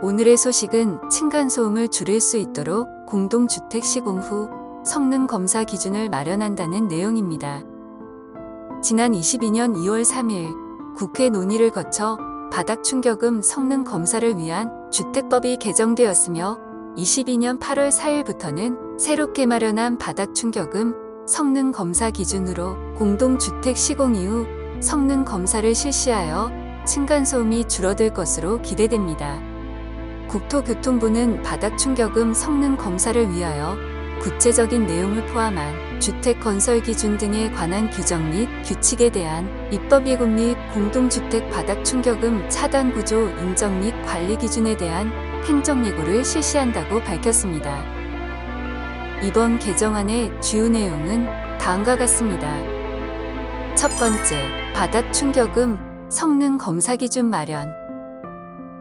오늘의 소식은 층간소음을 줄일 수 있도록 공동주택 시공 후 성능 검사 기준을 마련한다는 내용입니다. 지난 22년 2월 3일 국회 논의를 거쳐 바닥충격음 성능 검사를 위한 주택법이 개정되었으며 22년 8월 4일부터는 새롭게 마련한 바닥충격음 성능 검사 기준으로 공동주택 시공 이후 성능 검사를 실시하여 층간소음이 줄어들 것으로 기대됩니다. 국토교통부는 바닥충격음 성능 검사를 위하여 구체적인 내용을 포함한 주택 건설 기준 등에 관한 규정 및 규칙에 대한 입법 예고 및 공동주택 바닥충격음 차단 구조 인정 및 관리 기준에 대한 행정 예고를 실시한다고 밝혔습니다. 이번 개정안의 주요 내용은 다음과 같습니다. 첫 번째, 바닥충격음 성능 검사 기준 마련.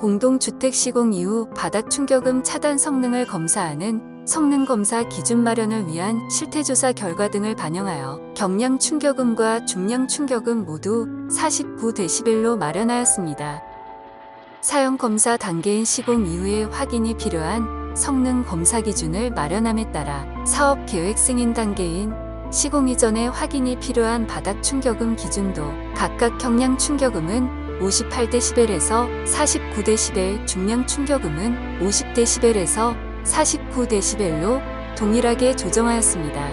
공동주택 시공 이후 바닥충격음 차단 성능을 검사하는 성능검사 기준 마련을 위한 실태조사 결과 등을 반영하여 경량충격음과 중량충격음 모두 49dB로 마련하였습니다. 사용검사 단계인 시공 이후에 확인이 필요한 성능검사 기준을 마련함에 따라 사업계획 승인 단계인 시공 이전에 확인이 필요한 바닥충격음 기준도 각각 경량충격음은 58dB에서 49dB, 중량충격음은 50dB에서 49dB로 동일하게 조정하였습니다.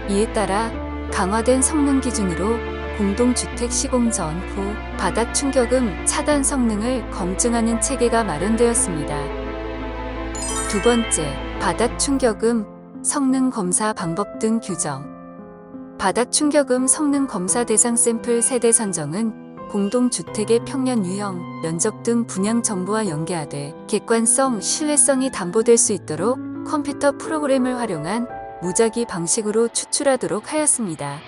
이에 따라 강화된 성능 기준으로 공동주택 시공 전 후 바닥충격음 차단 성능을 검증하는 체계가 마련되었습니다. 두 번째, 바닥충격음 성능 검사 방법 등 규정. 바닥충격음 성능 검사 대상 샘플 세대 선정은 공동주택의 평면 유형, 면적 등 분양 정보와 연계하되 객관성, 신뢰성이 담보될 수 있도록 컴퓨터 프로그램을 활용한 무작위 방식으로 추출하도록 하였습니다.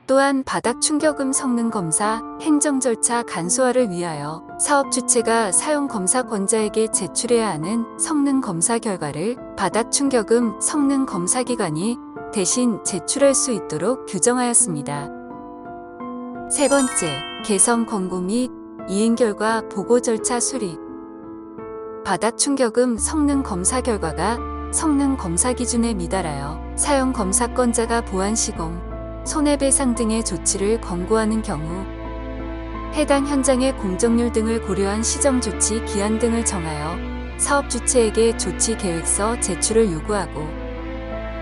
또한 바닥충격음 성능 검사 행정 절차 간소화를 위하여 사업 주체가 사용 검사권자에게 제출해야 하는 성능 검사 결과를 바닥충격음 성능 검사 기관이 대신 제출할 수 있도록 규정하였습니다. 세 번째, 개성 권고 및 이행 결과 보고 절차 수립. 바닥충격음 성능 검사 결과가 성능 검사 기준에 미달하여 사용 검사권자가 보완 시공, 손해배상 등의 조치를 권고하는 경우 해당 현장의 공정률 등을 고려한 시정조치 기한 등을 정하여 사업 주체에게 조치 계획서 제출을 요구하고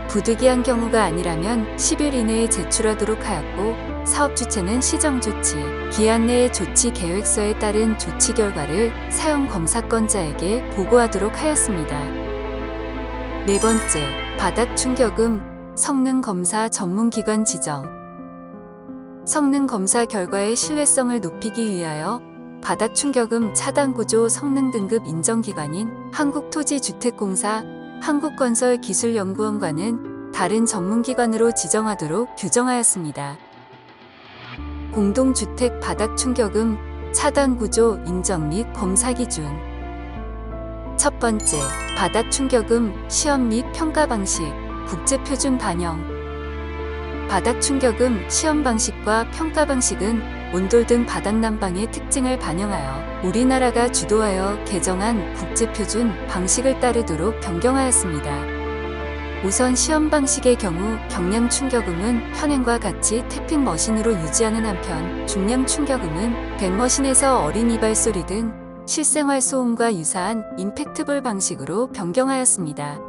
부득이한 경우가 아니라면 10일 이내에 제출하도록 하였고 사업 주체는 시정조치 기한 내의 조치 계획서에 따른 조치 결과를 사용 검사권자에게 보고하도록 하였습니다. 네 번째, 바닥충격음 성능검사 전문기관 지정. 성능검사 결과의 신뢰성을 높이기 위하여 바닥충격음 차단구조 성능등급 인정기관인 한국토지주택공사, 한국건설기술연구원과는 다른 전문기관으로 지정하도록 규정하였습니다. 공동주택 바닥충격음 차단구조 인정 및 검사 기준. 첫 번째, 바닥충격음 시험 및 평가 방식 국제표준 반영. 바닥충격음 시험 방식과 평가 방식은 온돌 등 바닥 난방의 특징을 반영하여 우리나라가 주도하여 개정한 국제표준 방식을 따르도록 변경하였습니다. 우선 시험 방식의 경우 경량충격음은 현행과 같이 태핑 머신으로 유지하는 한편 중량충격음은 벤머신에서 어린 이발 소리 등 실생활 소음과 유사한 임팩트볼 방식으로 변경하였습니다.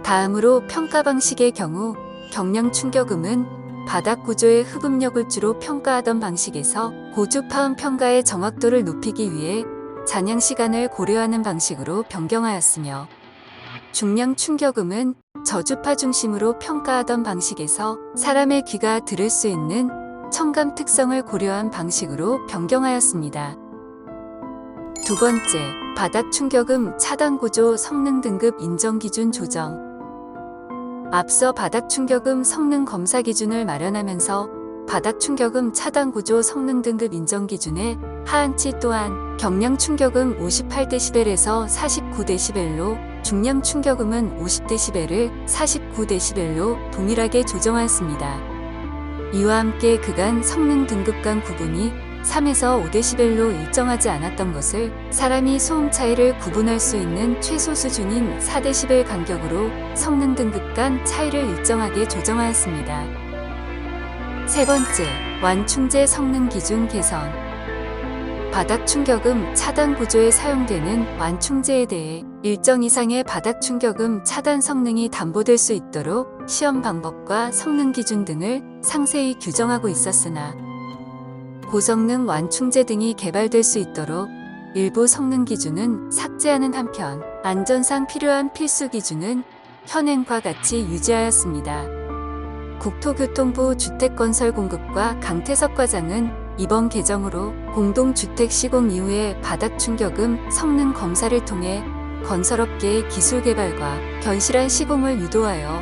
다음으로 평가 방식의 경우 경량충격음은 바닥 구조의 흡음력을 주로 평가하던 방식에서 고주파음 평가의 정확도를 높이기 위해 잔향 시간을 고려하는 방식으로 변경하였으며 중량충격음은 저주파 중심으로 평가하던 방식에서 사람의 귀가 들을 수 있는 청감 특성을 고려한 방식으로 변경하였습니다. 두 번째, 바닥충격음 차단구조 성능등급 인정기준 조정. 앞서 바닥충격음 성능 검사 기준을 마련하면서 바닥충격음 차단구조 성능등급 인정기준의 하한치 또한 경량충격음 58dB에서 49dB로 중량충격음은 50dB를 49dB로 동일하게 조정하였습니다. 이와 함께 그간 성능 등급 간 구분이 3에서 5dB로 일정하지 않았던 것을 사람이 소음 차이를 구분할 수 있는 최소 수준인 4dB 간격으로 성능 등급 간 차이를 일정하게 조정하였습니다. 세 번째, 완충제 성능 기준 개선. 바닥 충격음 차단 구조에 사용되는 완충제에 대해 일정 이상의 바닥 충격음 차단 성능이 담보될 수 있도록 시험 방법과 성능 기준 등을 상세히 규정하고 있었으나 고성능 완충제 등이 개발될 수 있도록 일부 성능 기준은 삭제하는 한편 안전상 필요한 필수 기준은 현행과 같이 유지하였습니다. 국토교통부 주택건설공급과 강태석 과장은 이번 개정으로 공동주택 시공 이후의 바닥 충격음 성능 검사를 통해 건설업계의 기술 개발과 견실한 시공을 유도하여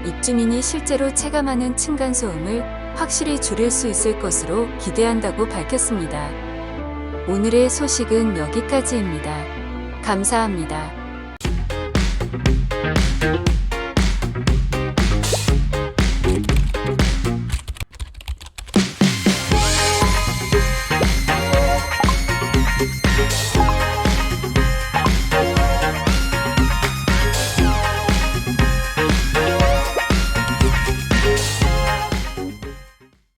입주민이 실제로 체감하는 층간소음을 확실히 줄일 수 있을 것으로 기대한다고 밝혔습니다. 오늘의 소식은 여기까지입니다. 감사합니다.